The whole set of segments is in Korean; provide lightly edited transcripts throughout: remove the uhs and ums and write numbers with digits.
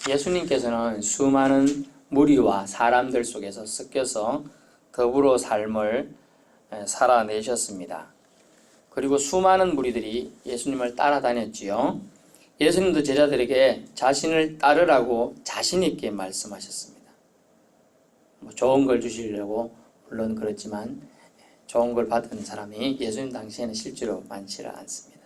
예수님께서는 수많은 무리와 사람들 속에서 섞여서 더불어 삶을 살아내셨습니다. 그리고 수많은 무리들이 예수님을 따라다녔지요. 예수님도 제자들에게 자신을 따르라고 자신 있게 말씀하셨습니다. 좋은 걸 주시려고 물론 그렇지만 좋은 걸 받은 사람이 예수님 당시에는 실제로 많지는 않습니다.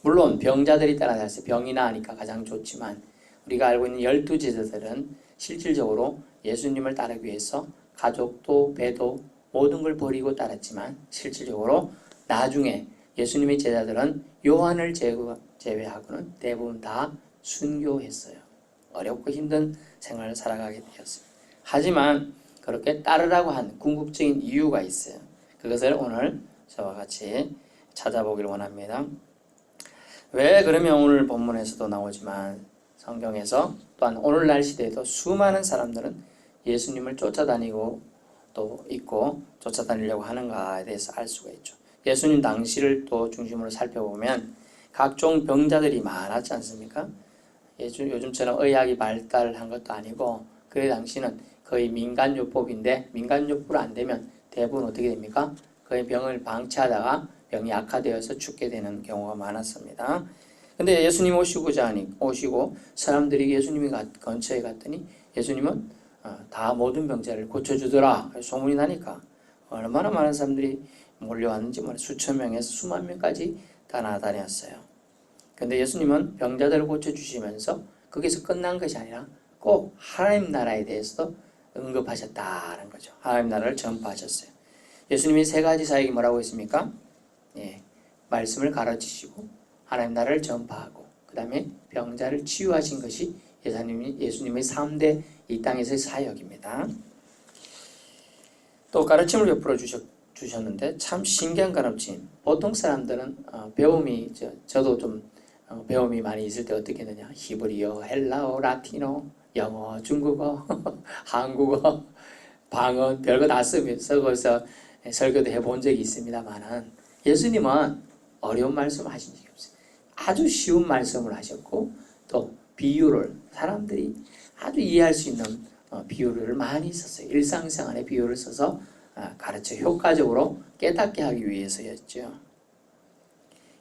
물론 병자들이 따라다녔어요. 병이 나으니까 가장 좋지만 우리가 알고 있는 12제자들은 실질적으로 예수님을 따르기 위해서 가족도 배도 모든 걸 버리고 따랐지만 실질적으로 나중에 예수님의 제자들은 요한을 제외하고는 대부분 다 순교했어요. 어렵고 힘든 생활을 살아가게 되었습니다. 하지만 그렇게 따르라고 한 궁극적인 이유가 있어요. 그것을 오늘 저와 같이 찾아보기를 원합니다. 왜 그러면 오늘 본문에서도 나오지만 성경에서 또한 오늘날 시대에도 수많은 사람들은 예수님을 쫓아다니고 또 있고 쫓아다니려고 하는가에 대해서 알 수가 있죠. 예수님 당시를 또 중심으로 살펴보면 각종 병자들이 많았지 않습니까? 요즘처럼 의학이 발달한 것도 아니고 그 당시는 거의 민간요법인데 민간요법으로 안 되면 대부분 어떻게 됩니까? 거의 병을 방치하다가 병이 악화되어서 죽게 되는 경우가 많았습니다. 근데 예수님 오시고 사람들이 예수님이 근처에 갔더니 예수님은 다 모든 병자를 고쳐주더라 소문이 나니까 얼마나 많은 사람들이 몰려왔는지 수천 명에서 수만 명까지 다 나다녔어요. 근데 예수님은 병자들을 고쳐주시면서 거기서 끝난 것이 아니라 꼭 하나님 나라에 대해서도 언급하셨다는 거죠. 하나님 나라를 전파하셨어요. 예수님이 세 가지 사역이 뭐라고 했습니까? 말씀을 가르치시고 하나님 나라를 전파하고 그 다음에 병자를 치유하신 것이 예수님의 3대 이 땅에서의 사역입니다. 또 가르침을 베풀어 주셨는데 참 신기한 가르침. 보통 사람들은 배움이 저도 좀 배움이 많이 있을 때 어떻게 되냐, 히브리어, 헬라어, 라틴어, 영어, 중국어, 한국어, 방언 별거 다 써서 설교도 해본 적이 있습니다만은 예수님은 어려운 말씀을 하신 적이 없어요. 아주 쉬운 말씀을 하셨고 또 비유를 사람들이 아주 이해할 수 있는 비유를 많이 썼어요. 일상생활의 비유를 써서 가르쳐 효과적으로 깨닫게 하기 위해서였죠.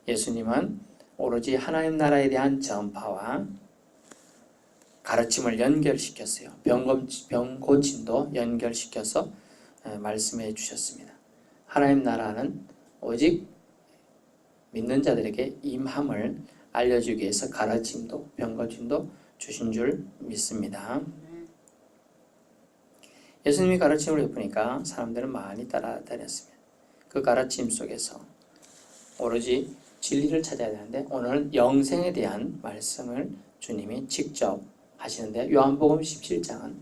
예수님은 오로지 하나님 나라에 대한 전파와 가르침을 연결시켰어요. 병 고침도 연결시켜서 말씀해 주셨습니다. 하나님 나라는 오직 믿는 자들에게 임함을 알려주기 위해서 가르침도 병고침도 주신 줄 믿습니다. 예수님이 가르침을 베푸니까 사람들은 많이 따라다녔습니다. 그 가르침 속에서 오로지 진리를 찾아야 되는데 오늘은 영생에 대한 말씀을 주님이 직접 하시는데 요한복음 17장은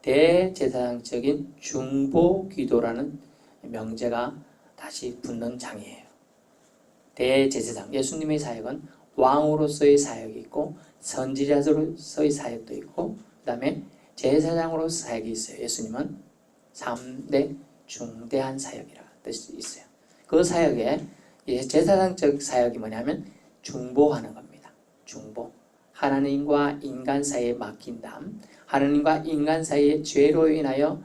대제사장적인 중보기도라는 명제가 다시 붙는 장이에요. 대제사장, 예수님의 사역은 왕으로서의 사역이 있고 선지자로서의 사역도 있고 그 다음에 제사장으로서 사역이 있어요. 예수님은 3대 중대한 사역이라 뜻이 있어요. 그 사역에 제사장적 사역이 뭐냐면 중보하는 겁니다. 중보. 하나님과 인간 사이에 막힌 담, 하나님과 인간 사이에 죄로 인하여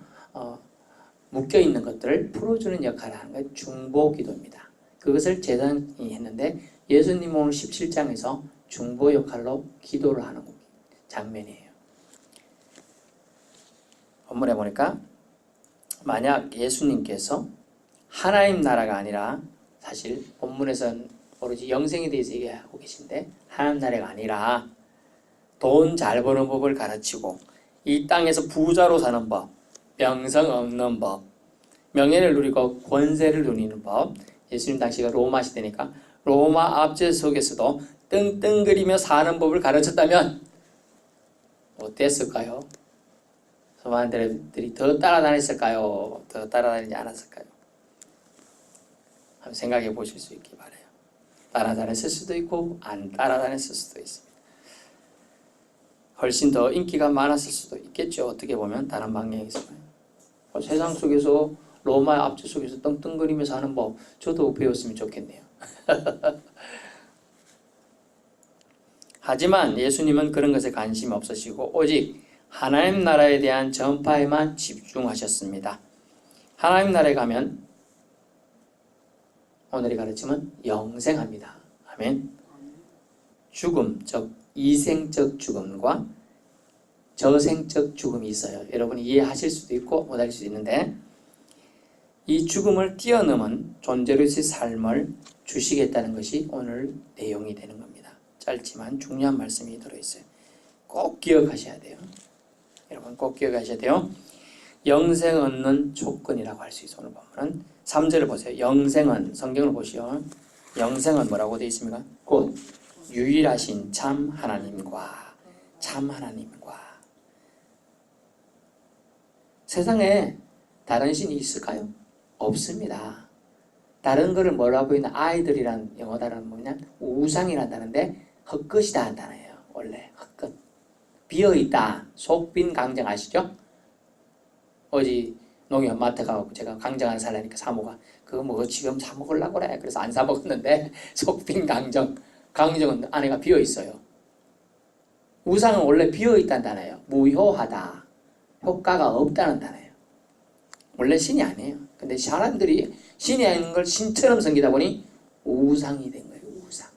묶여있는 것들을 풀어주는 역할을 하는 게 중보기도입니다. 그것을 제사장이 했는데 예수님은 오늘 17장에서 중보 역할로 기도를 하는 장면이에요. 본문에 보니까 만약 예수님께서 하나님 나라가 아니라 사실 본문에서는 오로지 영생에 대해서 얘기하고 계신데 하나님 나라가 아니라 돈 잘 버는 법을 가르치고 이 땅에서 부자로 사는 법, 명성 없는 법, 명예를 누리고 권세를 누리는 법, 예수님 당시가 로마 시대니까 로마 압제 속에서도 떵떵거리며 사는 법을 가르쳤다면 어땠을까요? 소만들이 더 따라다녔을까요? 더 따라다니지 않았을까요? 한번 생각해 보실 수 있기 바라요. 따라다녔을 수도 있고 안 따라다녔을 수도 있습니다. 훨씬 더 인기가 많았을 수도 있겠죠. 어떻게 보면 다른 방향에서 세상 속에서 로마 압제 속에서 떵떵거리며 사는 법 저도 배웠으면 좋겠네요. 하지만 예수님은 그런 것에 관심이 없으시고 오직 하나님 나라에 대한 전파에만 집중하셨습니다. 하나님 나라에 가면 오늘의 가르침은 영생합니다. 아멘. 죽음, 즉 이생적 죽음과 저생적 죽음이 있어요. 여러분이 이해하실 수도 있고 못하실 수도 있는데 이 죽음을 뛰어넘은 존재로서의 삶을 주시겠다는 것이 오늘 내용이 되는 겁니다. 짧지만 중요한 말씀이 들어있어요. 꼭 기억하셔야 돼요. 여러분 꼭 기억하셔야 돼요. 영생 얻는 조건이라고 할 수 있어요. 오늘 보면은 3절을 보세요. 영생은 성경을 보시오. 영생은 뭐라고 되어 있습니까? 곧 유일하신 참 하나님과 세상에 다른 신이 있을까요? 없습니다. 다른 거를 뭐라고 있는 아이들이란 영어 단어는 뭐냐? 우상이란 단어인데 헛것이다 한 단어예요. 원래 헛것. 비어있다. 속빈 강정 아시죠? 어제 농협 마트 가고 제가 강정 하나 살라니까 사모가 그거 뭐 지금 사 먹으려고 그래. 그래서 안 사 먹었는데 속빈 강정. 강정은 안에가 비어있어요. 우상은 원래 비어있다는 단어예요. 무효하다. 효과가 없다는 단어예요. 원래 신이 아니에요. 근데 사람들이 신이 아닌 걸 신처럼 섬기다 보니 우상이 된 거예요. 우상.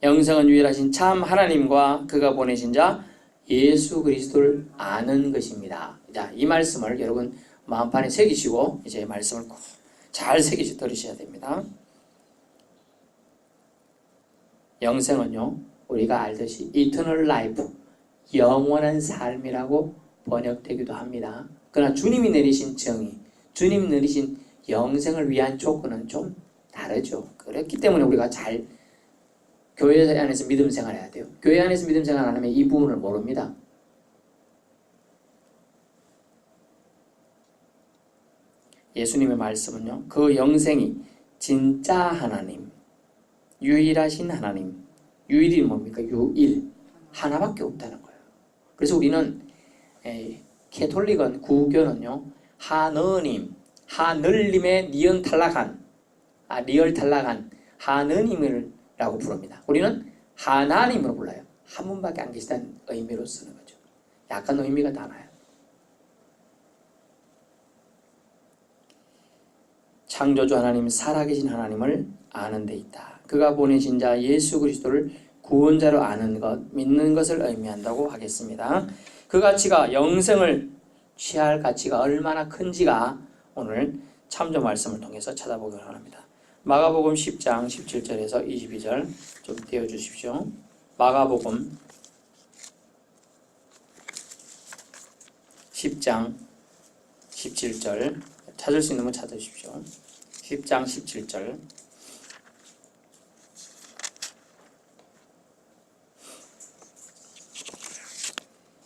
영생은 유일하신 참 하나님과 그가 보내신 자 예수 그리스도를 아는 것입니다. 자, 이 말씀을 여러분 마음판에 새기시고 이제 말씀을 꼭 잘 새기시 들으셔야 됩니다. 영생은요, 우리가 알듯이 eternal life, 영원한 삶이라고 번역되기도 합니다. 그러나 주님이 내리신 정의, 주님이 내리신 영생을 위한 조건은 좀 다르죠. 그렇기 때문에 우리가 잘 교회 안에서 믿음 생활해야 돼요. 교회 안에서 믿음 생활 안 하면 이 부분을 모릅니다. 예수님의 말씀은요, 그 영생이 진짜 하나님, 유일하신 하나님, 유일이 뭡니까? 유일, 하나밖에 없다는 거예요. 그래서 우리는 캐톨릭은 구교는요, 하느님, 하늘님의 니은 탈락한, 리얼 탈락한 하느님이라고 부릅니다. 우리는 하나님으로 불러요. 한 분밖에 안 계시다는 의미로 쓰는 거죠. 약간 의미가 달라요. 창조주 하나님, 살아계신 하나님을 아는 데 있다. 그가 보내신 자 예수 그리스도를 구원자로 아는 것, 믿는 것을 의미한다고 하겠습니다. 그 가치가 영생을 취할 가치가 얼마나 큰지가 오늘 참조 말씀을 통해서 찾아보기를 합니다. 마가복음 10장 17절에서 22절 좀 띄워주십시오. 마가복음 10장 17절 찾을 수 있는 분 찾으십시오. 10장 17절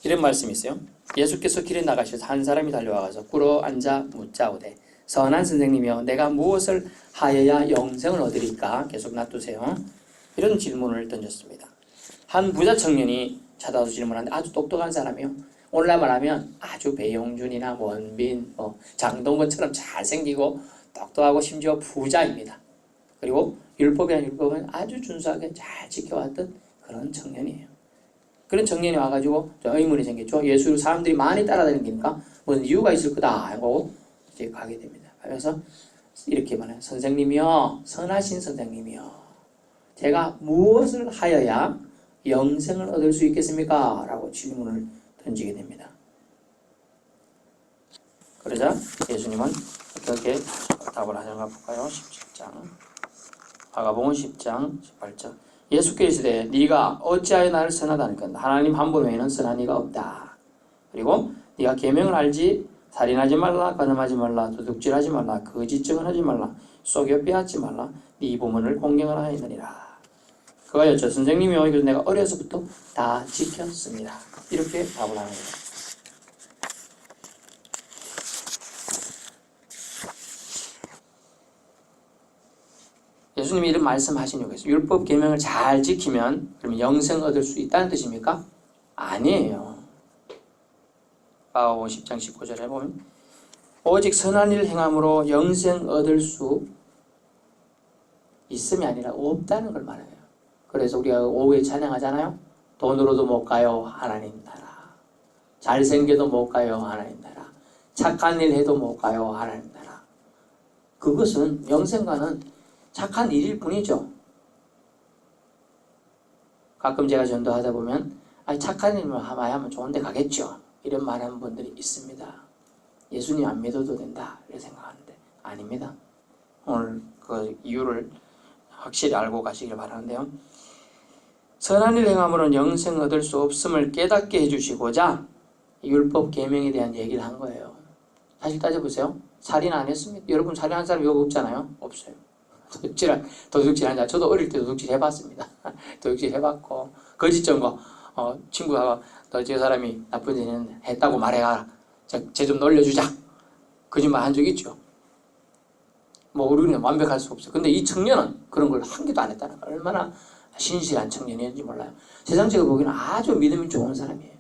이런 말씀이 있어요. 예수께서 길에 나가셔서 한 사람이 달려와서 꿇어 앉아 묻자오되 선한 선생님이여 내가 무엇을 하여야 영생을 얻으리까? 계속 놔두세요. 이런 질문을 던졌습니다. 한 부자 청년이 찾아와서 질문하는데 아주 똑똑한 사람이요. 오늘날 말하면 아주 배용준이나 원빈, 장동건처럼 잘생기고 똑똑하고 심지어 부자입니다. 그리고 율법이란 율법은 아주 준수하게 잘 지켜왔던 그런 청년이에요. 그런 청년이 와가지고 의문이 생겼죠. 예수를 사람들이 많이 따라다니니까 무슨 이유가 있을 거다 하고 이제 가게 됩니다. 그래서 이렇게 말해요. 선생님이요, 선하신 선생님이요, 제가 무엇을 하여야 영생을 얻을 수 있겠습니까? 라고 질문을 던지게 됩니다. 그러자 예수님은 어떻게 답을 하는가 볼까요? 17장 마가복음 10장 18절 예수께서 이르시되 네가 어찌하여 나를 선하다 하니까 하나님 한 분 외에는 선한 이가 없다. 그리고 네가 계명을 알지 살인하지 말라, 간음하지 말라, 도둑질하지 말라, 거짓 증언하지 말라, 속여 빼앗지 말라, 네 부모를 공경하라 하느니라. 그가 여쭤 선생님이요, 이것을 내가 어려서부터 다 지켰습니다. 이렇게 답을 하는 거예요. 예수님이 이런 말씀하신 이유가 있어요. 율법 계명을 잘 지키면 그러면 영생 얻을 수 있다는 뜻입니까? 아니에요. 마가복음 10장 19절에 보면 오직 선한 일을 행함으로 영생 얻을 수 있음이 아니라 없다는 걸 말해요. 그래서 우리가 오후에 찬양하잖아요. 돈으로도 못 가요, 하나님 나라. 잘생겨도 못 가요, 하나님 나라. 착한 일 해도 못 가요, 하나님 나라. 그것은 영생과는 착한 일일 뿐이죠. 가끔 제가 전도하다 보면 착한 일만 하면 좋은 데 가겠죠. 이런 말하는 분들이 있습니다. 예수님 안 믿어도 된다 이렇게 생각하는데 아닙니다. 오늘 그 이유를 확실히 알고 가시길 바라는데요. 선한 일 행함으로는 영생 얻을 수 없음을 깨닫게 해주시고자 율법 계명에 대한 얘기를 한 거예요. 사실 따져보세요. 살인 안 했습니다. 여러분 살인한 사람 여기 없잖아요. 없어요. 도둑질한 자. 저도 어릴 때 도둑질 해봤습니다. 도둑질 해봤고 거짓 증거. 친구가 너 저 사람이 나쁜 짓 했다고 말해라. 쟤 좀 놀려주자. 거짓말 한 적 있죠. 뭐 우리는 완벽할 수 없어요. 근데 이 청년은 그런 걸 한 개도 안 했다는 거예요. 얼마나 신실한 청년이었는지 몰라요. 세상 제가 보기에는 아주 믿음이 좋은 사람이에요.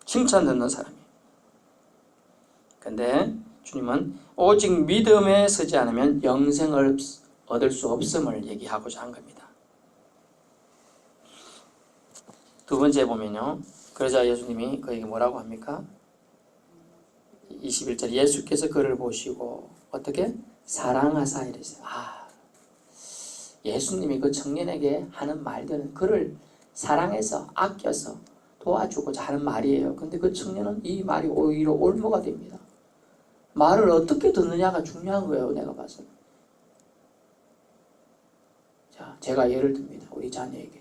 칭찬 듣는 사람이에요. 근데 주님은 오직 믿음에 서지 않으면 영생을 얻을 수 없음을 얘기하고자 한 겁니다. 두 번째 보면요. 그러자 예수님이 그에게 뭐라고 합니까? 21절 예수께서 그를 보시고 어떻게? 사랑하사 이랬어요. 예수님이 그 청년에게 하는 말들은 그를 사랑해서 아껴서 도와주고자 하는 말이에요. 근데 그 청년은 이 말이 오히려 올무가 됩니다. 말을 어떻게 듣느냐가 중요한 거예요. 내가 봐서. 자, 제가 예를 듭니다. 우리 자녀에게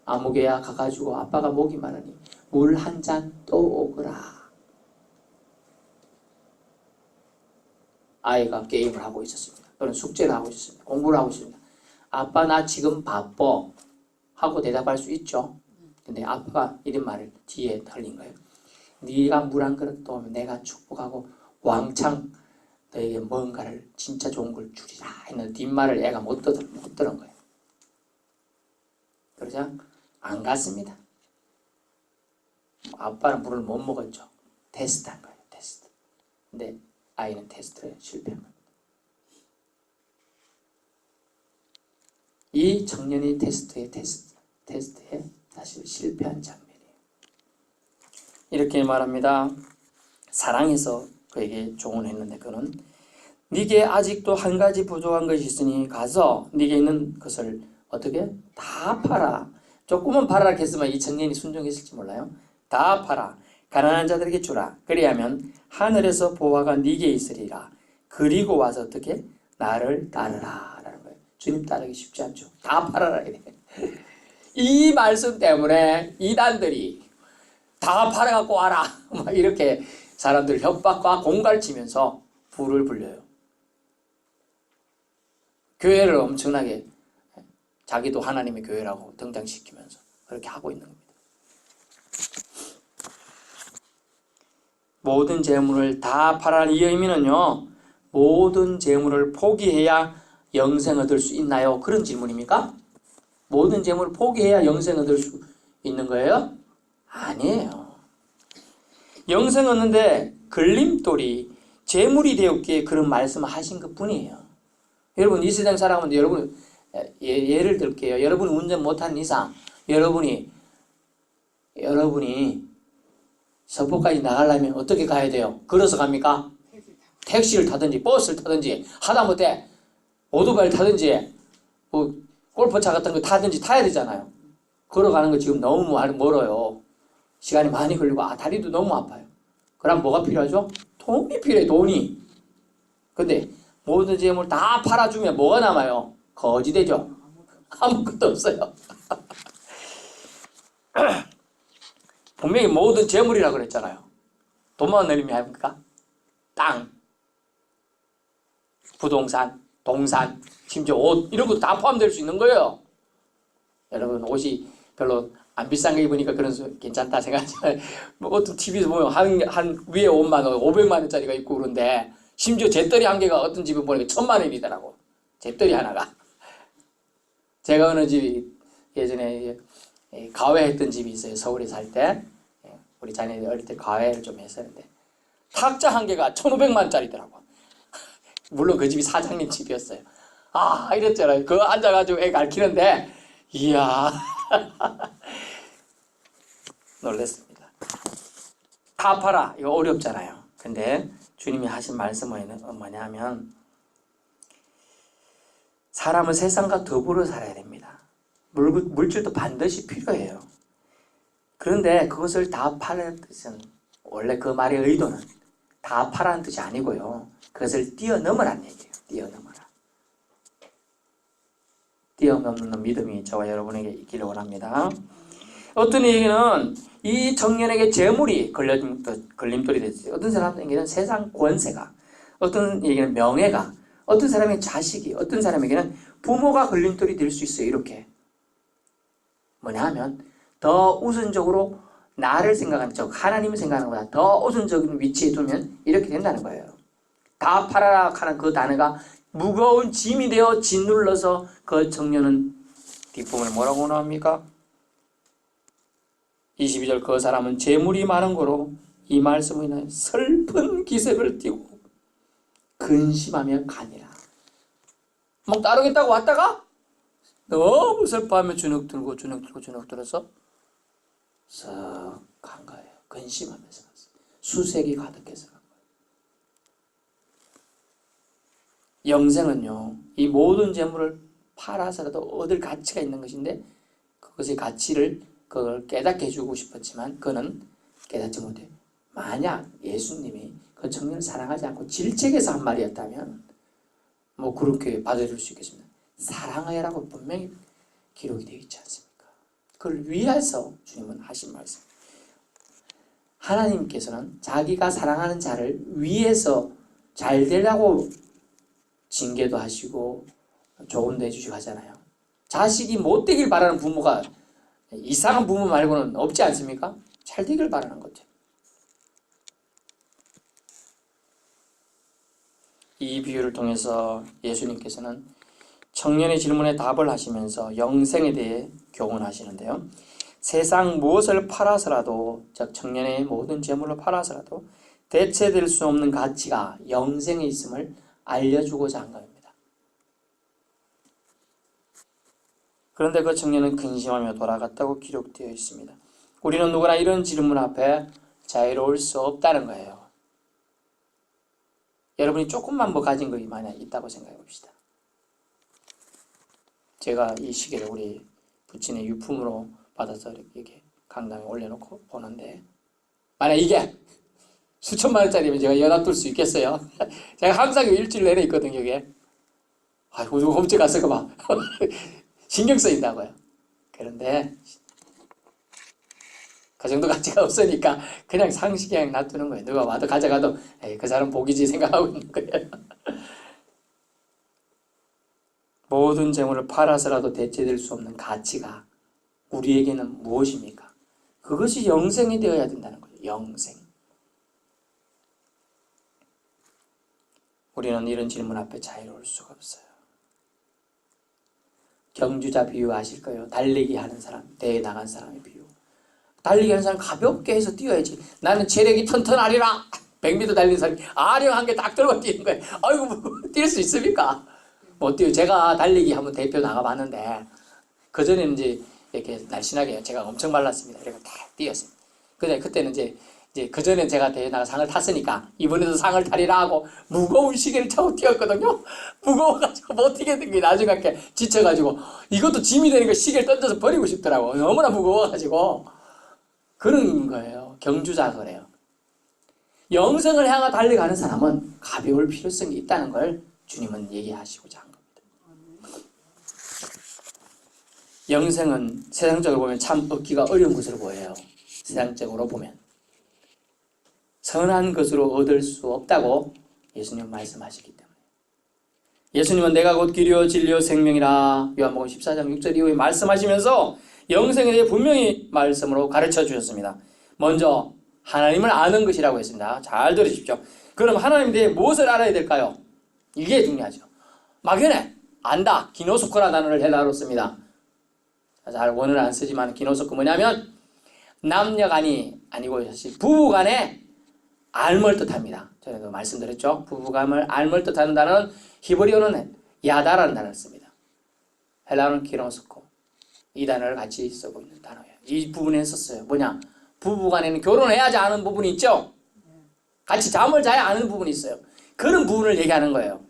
아무개야 가가지고 아빠가 목이 마르니 물 한 잔 또 오거라. 아이가 게임을 하고 있었습니다. 또는 숙제를 하고 있었습니다. 공부를 하고 있습니다. 아빠 나 지금 바빠 하고 대답할 수 있죠. 근데 아빠가 이런 말을 뒤에 흘린 거예요. 네가 물 한 그릇 떠오면 내가 축복하고 왕창 너에게 뭔가를 진짜 좋은 걸 주리라 했는 뒷말을 애가 못 들은 거예요. 그러자 안 갔습니다. 아빠는 물을 못 먹었죠. 테스트한 거예요. 테스트. 근데 아이는 테스트에 실패한 겁니다. 이 청년이 테스트에 사실 실패한 장면이에요. 이렇게 말합니다. 사랑해서 그에게 조언했는데 그는 네게 아직도 한 가지 부족한 것이 있으니 가서 네게 있는 것을 어떻게? 다 팔아. 조금은 팔아라 했으면 이 청년이 순종했을지 몰라요. 다 팔아. 가난한 자들에게 주라. 그리하면 하늘에서 보화가 네게 있으리라. 그리고 와서 어떻게? 나를 따르라. 라는 거예요. 주님 따르기 쉽지 않죠. 다 팔아라. 이래. 이 말씀 때문에 이단들이 다 팔아갖고 와라. 막 이렇게 사람들 협박과 공갈치면서 불을 불려요. 교회를 엄청나게 자기도 하나님의 교회라고 등장시키면서 그렇게 하고 있는 겁니다. 모든 재물을 다 팔아라는 이 의미는요. 모든 재물을 포기해야 영생 얻을 수 있나요? 그런 질문입니까? 모든 재물을 포기해야 영생 얻을 수 있는 거예요? 아니에요. 영생 얻는데 걸림돌이 재물이 되었기에 그런 말씀을 하신 것 뿐이에요. 여러분 이 세상 살아가면 여러분 예를 들게요. 여러분이 운전 못하는 이상 여러분이 서포까지 나가려면 어떻게 가야 돼요? 걸어서 갑니까? 택시를 타든지 버스를 타든지 하다못해 오토바이를 타든지 뭐 골프차 같은 거 타든지 타야 되잖아요. 걸어가는 거 지금 너무 멀어요. 시간이 많이 걸리고 다리도 너무 아파요. 그럼 뭐가 필요하죠? 돈이 필요해. 돈이. 근데 모든 재물 다 팔아주면 뭐가 남아요? 거지 되죠. 아무것도 없어요. 분명히 모든 재물이라고 그랬잖아요. 돈만 내리면 합니까? 땅, 부동산, 동산, 심지어 옷 이런 것도 다 포함될 수 있는 거예요. 여러분 옷이 별로 안 비싼 거 입으니까 그런 괜찮다 생각하지만 뭐 어떤 TV에서 보면 한 위에 옷만 500만 원짜리가 있고 그런데 심지어 재떨이 한 개가 어떤 집에 보니까 1000만 원이더라고. 재떨이 하나가. 제가 어느 집이 예전에 가외했던 집이 있어요. 서울에 살 때. 우리 자녀들 어릴 때 가외를 좀 했었는데 탁자 한 개가 1500만 원짜리더라고. 물론 그 집이 사장님 집이었어요. 이랬잖아요. 그거 앉아가지고 애 가르치는데 이야, 놀랐습니다. 다 팔아. 이거 어렵잖아요. 근데 주님이 하신 말씀은 뭐냐면 사람은 세상과 더불어 살아야 됩니다. 물질도 반드시 필요해요. 그런데 그것을 다 파는 뜻은 원래 그 말의 의도는 다 파라는 뜻이 아니고요. 그것을 뛰어넘으라는 얘기예요. 뛰어넘어라. 뛰어넘는 믿음이 저와 여러분에게 있기를 원합니다. 어떤 얘기는 이 청년에게 재물이 걸림돌이 됐어요. 어떤 사람에게는 세상 권세가, 어떤 얘기는 명예가, 어떤 사람에게는 자식이, 어떤 사람에게는 부모가 걸림돌이 될 수 있어요. 이렇게. 뭐냐 하면 더 우선적으로 나를 생각하는, 즉 하나님을 생각하는 것보다 더 우선적인 위치에 두면 이렇게 된다는 거예요. 다 팔아라 하는 그 단어가 무거운 짐이 되어 짓눌러서 그 청년은 뒷부분을 뭐라고 나옵니까? 22절 그 사람은 재물이 많은 거로 이 말씀을 인하여 슬픈 기색을 띠고 근심하며 가니라. 막 따르겠다고 왔다가 너무 슬퍼하며 주눅 들고 주눅 들어서 썩 간 거예요. 근심하면서 갔어요. 수색이 가득해서 간 거예요. 영생은요, 이 모든 재물을 팔아서라도 얻을 가치가 있는 것인데 그것의 가치를 그걸 깨닫게 해주고 싶었지만 그는 깨닫지 못해. 만약 예수님이 그 청년을 사랑하지 않고 질책해서 한 말이었다면 뭐 그렇게 받아들일 수 있겠습니다. 사랑하여라고 분명히 기록이 되어 있지 않습니까? 그걸 위해서 주님은 하신 말씀. 하나님께서는 자기가 사랑하는 자를 위해서 잘 되라고 징계도 하시고 조언도 해주시고 하잖아요. 자식이 못 되길 바라는 부모가 이상한 부모 말고는 없지 않습니까? 잘 되길 바라는 거죠. 이 비유를 통해서 예수님께서는 청년의 질문에 답을 하시면서 영생에 대해 교훈하시는데요. 세상 무엇을 팔아서라도, 즉 청년의 모든 재물을 팔아서라도 대체될 수 없는 가치가 영생에 있음을 알려주고자 한 겁니다. 그런데 그 청년은 근심하며 돌아갔다고 기록되어 있습니다. 우리는 누구나 이런 질문 앞에 자유로울 수 없다는 거예요. 여러분이 조금만 뭐 가진 것이 만약 있다고 생각해 봅시다. 제가 이 시계를 우리 부친의 유품으로 받아서 이렇게 강당에 올려놓고 보는데 만약 이게 수천만 원짜리면 제가 연합둘 수 있겠어요? 제가 항상 일주일 내내 있거든요, 이게. 아이고, 누가 홈째 가서 그 막 신경 쓰인다고요. 그런데 그 정도 가치가 없으니까 그냥 상식에 그냥 놔두는 거예요. 누가 와도 가져가도 에이, 그 사람 복이지 생각하고 있는 거예요. 모든 재물을 팔아서라도 대체될 수 없는 가치가 우리에게는 무엇입니까? 그것이 영생이 되어야 된다는 거예요. 영생. 우리는 이런 질문 앞에 자유로울 수가 없어요. 경주자 비유 아실 거예요. 달리기 하는 사람, 대회 나간 사람의 비유. 달리기 하는 사람 가볍게 해서 뛰어야지. 나는 체력이 튼튼하리라. 100m 달리는 사람이 아령한 개 딱 들고 뛰는 거예요. 아이고, 뭐, 뛸 수 있습니까? 못 뛰어요. 제가 달리기 한번 대표 나가봤는데 그전에는 이제 이렇게 날씬하게 제가 엄청 말랐습니다. 이렇게 다 뛰었습니다. 근데 그때는 이제 그전에 제가 대회 나가 상을 탔으니까 이번에도 상을 타리라 하고 무거운 시계를 차고 뛰었거든요. 무거워가지고 못 뛰겠는 게 나중에 이렇게 지쳐가지고 이것도 짐이 되는 거 시계를 던져서 버리고 싶더라고. 너무나 무거워가지고. 그런 거예요. 경주자 그래요. 영생을 향해 달려가는 사람은 가벼울 필요성이 있다는 걸 주님은 얘기하시고자 한 겁니다. 영생은 세상적으로 보면 참 얻기가 어려운 것으로 보여요. 세상적으로 보면. 선한 것으로 얻을 수 없다고 예수님은 말씀하시기 때문에. 예수님은 내가 곧 길이요 진리요 생명이라 요한복음 14장 6절 이후에 말씀하시면서 영생에 대해 분명히 말씀으로 가르쳐 주셨습니다. 먼저 하나님을 아는 것이라고 했습니다. 잘 들으십시오. 그럼 하나님에 대해 무엇을 알아야 될까요? 이게 중요하죠. 막연해. 안다. 기노소코라 단어를 헬라어로 씁니다. 잘 원어를 안 쓰지만 기노소코 뭐냐면 남녀간이 아니고 사실 부부간에 알물 뜻합니다. 전에도 말씀드렸죠. 부부간을 알물 뜻하는 단어는 히브리어는 야다라는 단어를 씁니다. 헬라어는 기노소코. 이 단어를 같이 쓰고 있는 단어예요. 이 부분에 썼어요. 뭐냐? 부부간에는 결혼해야지 아는 부분이 있죠. 같이 잠을 자야 아는 부분이 있어요. 그런 부분을 얘기하는 거예요.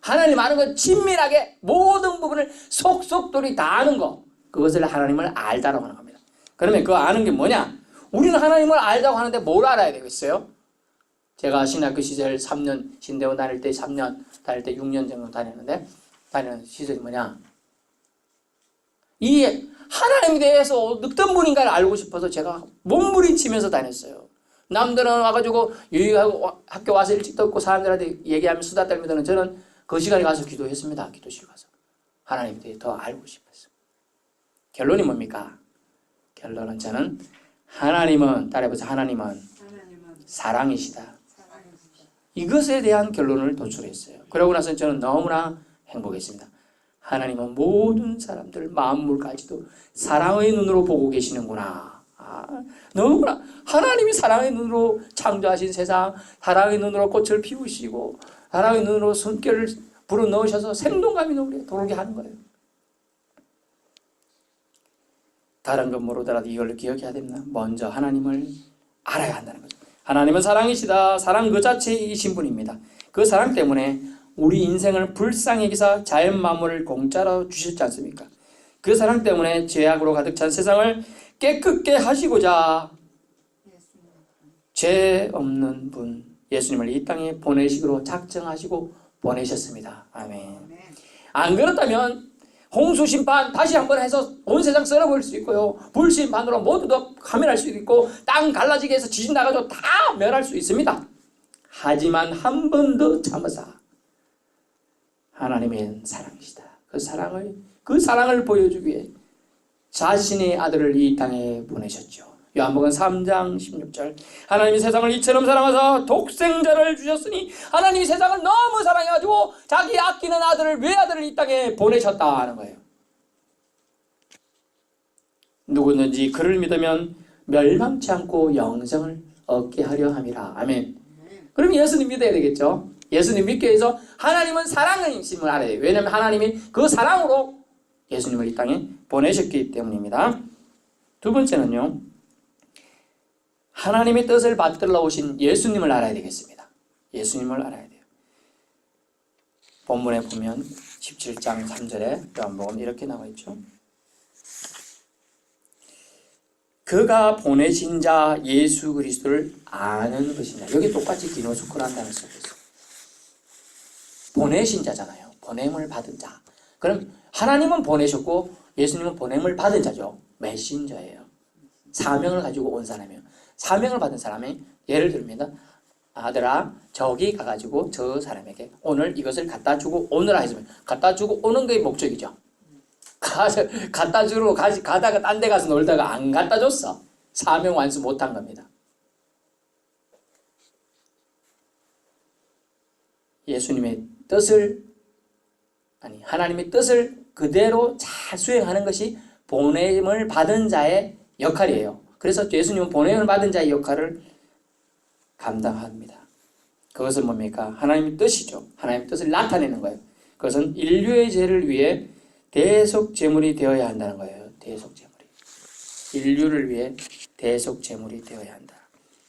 하나님 아는 건 친밀하게 모든 부분을 속속들이 다 아는 거. 그것을 하나님을 알다라고 하는 겁니다. 그러면 그 아는 게 뭐냐? 우리는 하나님을 알다고 하는데 뭘 알아야 되겠어요? 제가 신학교 시절 3년, 신대원 다닐 때 3년, 다닐 때 6년 정도 다니는 시절이 뭐냐? 이 하나님에 대해서 어떤 분인가를 알고 싶어서 제가 몸부림치면서 다녔어요. 남들은 와가지고 유익하고 학교 와서 일찍 듣고 사람들한테 얘기하면 수다 떨면서 저는 그 시간에 가서 기도했습니다. 기도실 가서. 하나님에 대해 더 알고 싶었어요. 결론이 뭡니까? 결론은 저는 하나님은, 따라해보세요. 하나님은 사랑이시다. 이것에 대한 결론을 도출했어요. 그러고 나서 저는 너무나 행복했습니다. 하나님은 모든 사람들 만물까지도 사랑의 눈으로 보고 계시는구나. 너무나 하나님이 사랑의 눈으로 창조하신 세상, 사랑의 눈으로 꽃을 피우시고 사랑의 눈으로 숨결을 불어넣으셔서 생동감 있는 우리가 돌게 하는 거예요. 다른 건 모르더라도 이걸 기억해야 됩니다. 먼저 하나님을 알아야 한다는 거죠. 하나님은 사랑이시다. 사랑 그 자체이신 분입니다. 그 사랑 때문에 우리 인생을 불쌍히 여기사 자연 만물을 공짜로 주셨지 않습니까? 그 사랑 때문에 죄악으로 가득 찬 세상을 깨끗게 하시고자 죄 없는 분 예수님을 이 땅에 보내시기로 작정하시고 보내셨습니다. 아멘. 안 그렇다면 홍수 심판 다시 한번 해서 온 세상 썰어버릴 수 있고요. 불 심판으로 모두 다 가멸할 수도 있고 땅 갈라지게 해서 지진 나가도 다 멸할 수 있습니다. 하지만 한 번 더 참으사 하나님의 사랑이시다. 그 사랑을 보여주기 위해 자신의 아들을 이 땅에 보내셨죠. 요한복음 3장 16절 하나님이 세상을 이처럼 사랑하사 독생자를 주셨으니 하나님이 세상을 너무 사랑해가지고 자기 아끼는 아들을 외아들을 이 땅에 보내셨다 하는 거예요. 누구든지 그를 믿으면 멸망치 않고 영생을 얻게 하려 함이라. 아멘. 그럼 예수님 믿어야 되겠죠. 예수님 믿기 위해서 하나님은 사랑이심을 알아야 돼요. 왜냐하면 하나님이 그 사랑으로 예수님을 이 땅에 보내셨기 때문입니다. 두 번째는요. 하나님의 뜻을 받들러 오신 예수님을 알아야 되겠습니다. 예수님을 알아야 돼요. 본문에 보면 17장 3절에 요한복음 이렇게 나와 있죠. 그가 보내신 자 예수 그리스도를 아는 것이냐. 여기 똑같이 기노스코란다는 쓰고 있어요. 보내신 자잖아요. 보냄을 받은 자. 그럼 하나님은 보내셨고 예수님은 보냄을 받은 자죠. 메신저예요. 사명을 가지고 온 사람이에요. 사명을 받은 사람이 예를 들면 아들아 저기 가가지고 저 사람에게 오늘 이것을 갖다 주고 오너라 했으면 갖다 주고 오는 게 목적이죠. 갖다 주러 가다가 딴 데 가서 놀다가 안 갖다 줬어. 사명 완수 못한 겁니다. 예수님의 뜻을 하나님의 뜻을 그대로 잘 수행하는 것이 보냄을 받은 자의 역할이에요. 그래서 예수님은 보냄을 받은 자의 역할을 감당합니다. 그것은 뭡니까? 하나님의 뜻이죠. 하나님의 뜻을 나타내는 거예요. 그것은 인류의 죄를 위해 대속 제물이 되어야 한다는 거예요. 대속 제물이. 인류를 위해 대속 제물이 되어야 한다.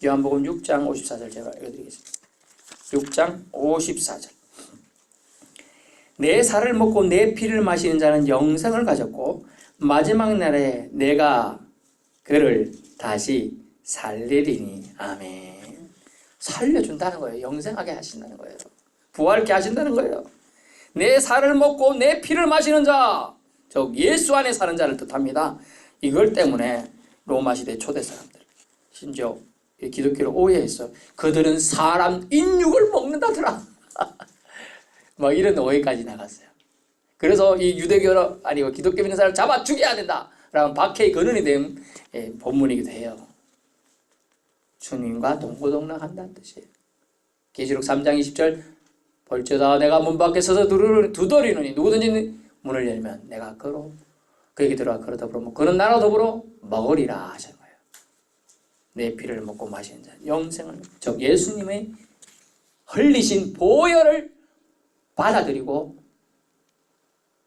요한복음 6장 54절 제가 읽어드리겠습니다. 6장 54절. 내 살을 먹고 내 피를 마시는 자는 영생을 가졌고 마지막 날에 내가 그를 다시 살리리니. 아멘. 살려준다는 거예요. 영생하게 하신다는 거예요. 부활케 하신다는 거예요. 내 살을 먹고 내 피를 마시는 자, 즉 예수 안에 사는 자를 뜻합니다. 이걸 때문에 로마 시대 초대 사람들, 심지어 기독교를 오해했어. 그들은 사람 인육을 먹는다더라. 막 이런 오해까지 나갔어요. 그래서 이 유대교로 아니고 기독교 믿는 사람을 잡아 죽여야 된다라는 박해의 근원이 된 본문이기도 해요. 주님과 동고동락한다는 뜻이에요. 계시록 3장 20절 볼지어다 내가 문 밖에 서서 두드리노니 누구든지 문을 열면 내가 그에게 들어가 그로 더불어 그는 나로 더불어 먹으리라 하신 거예요. 내 피를 먹고 마시는 자 영생을, 즉 예수님의 흘리신 보혈을 받아들이고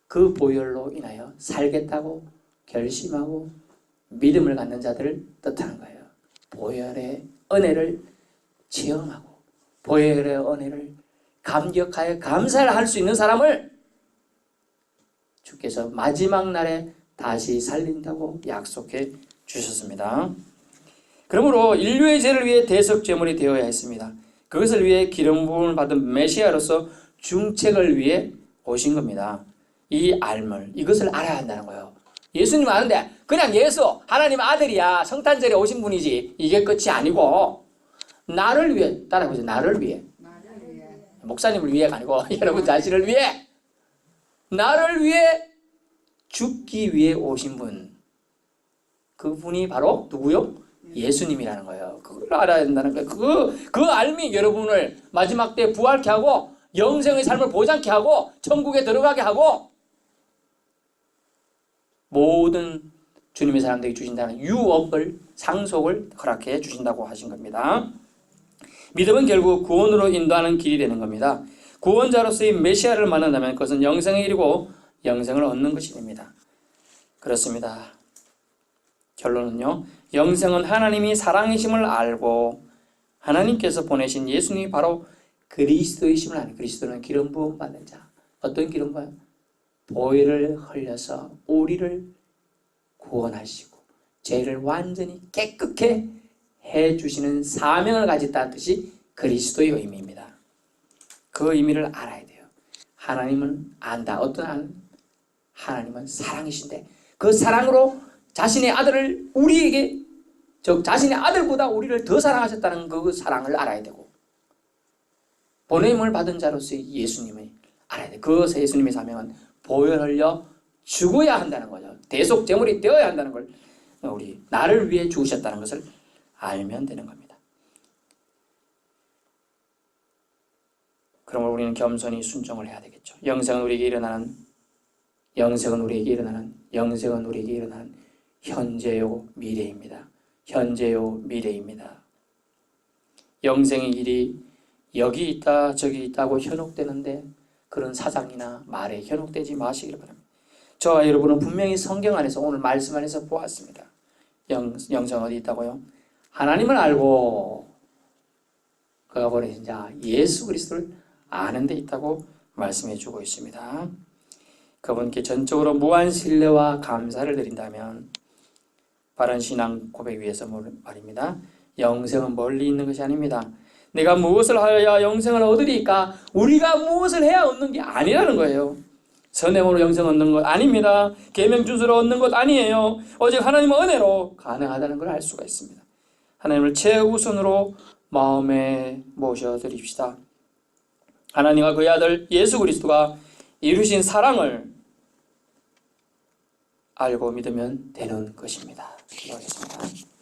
그 보혈로 인하여 살겠다고 결심하고 믿음을 갖는 자들을 뜻하는 거예요. 보혈의 은혜를 체험하고 보혈의 은혜를 감격하여 감사를 할 수 있는 사람을 주께서 마지막 날에 다시 살린다고 약속해 주셨습니다. 그러므로 인류의 죄를 위해 대속제물이 되어야 했습니다. 그것을 위해 기름 부음을 받은 메시아로서 중책을 위해 오신 겁니다. 이 알물, 이것을 알아야 한다는 거예요. 예수님 아는데 그냥 예수, 하나님 아들이야, 성탄절에 오신 분이지, 이게 끝이 아니고 나를 위해, 따라해보세요. 나를 위해. 목사님을 위해가 아니고 여러분 자신을 위해, 나를 위해 죽기 위해 오신 분, 그분이 바로 누구요? 예수님이라는 거예요. 그걸 알아야 된다는 거예요. 그 알미 여러분을 마지막 때 부활케 하고 영생의 삶을 보장케 하고 천국에 들어가게 하고 모든 주님의 사람들에게 주신다는 유업을, 상속을 허락해 주신다고 하신 겁니다. 믿음은 결국 구원으로 인도하는 길이 되는 겁니다. 구원자로서의 메시아를 만난다면 그것은 영생의 길이고 영생을 얻는 것이 됩니다. 그렇습니다. 결론은요, 영생은 하나님이 사랑이심을 알고 하나님께서 보내신 예수님이 바로 그리스도이심을 아는, 그리스도는 기름 부음 받는 자. 어떤 기름 부음? 보혈을 흘려서 우리를 구원하시고 죄를 완전히 깨끗게 해주시는 사명을 가졌다는 뜻이 그리스도의 의미입니다. 그 의미를 알아야 돼요. 하나님은 안다. 어떤 하나님은 사랑이신데 그 사랑으로 자신의 아들을 우리에게, 즉 자신의 아들보다 우리를 더 사랑하셨다는 그 사랑을 알아야 되고, 보냄을 받은 자로서의 예수님을 알아야 돼요. 그것의 예수님의 사명은 보혈 흘려 죽어야 한다는 거죠. 대속 제물이 되어야 한다는 걸, 우리 나를 위해 죽으셨다는 것을 알면 되는 겁니다. 그러므로 우리는 겸손히 순종을 해야 되겠죠. 영생은 우리에게 일어나는 현재요 미래입니다. 현재요 미래입니다. 영생의 길이 여기 있다 저기 있다고 현혹되는데 그런 사상이나 말에 현혹되지 마시길 바랍니다. 저와 여러분은 분명히 성경 안에서, 오늘 말씀 안에서 보았습니다. 영생 어디 있다고요? 하나님을 알고 그가 보내신 자 예수 그리스도를 아는 데 있다고 말씀해 주고 있습니다. 그분께 전적으로 무한 신뢰와 감사를 드린다면 바른 신앙 고백 위해서 말입니다. 영생은 멀리 있는 것이 아닙니다. 내가 무엇을 하여야 영생을 얻으리까? 우리가 무엇을 해야 얻는 게 아니라는 거예요. 선행으로 영생 얻는 것 아닙니다. 계명 준수로 얻는 것 아니에요. 오직 하나님의 은혜로 가능하다는 걸 알 수가 있습니다. 하나님을 최우선으로 마음에 모셔드립시다. 하나님과 그의 아들 예수 그리스도가 이루신 사랑을 알고 믿으면 되는 것입니다. 기도하겠습니다.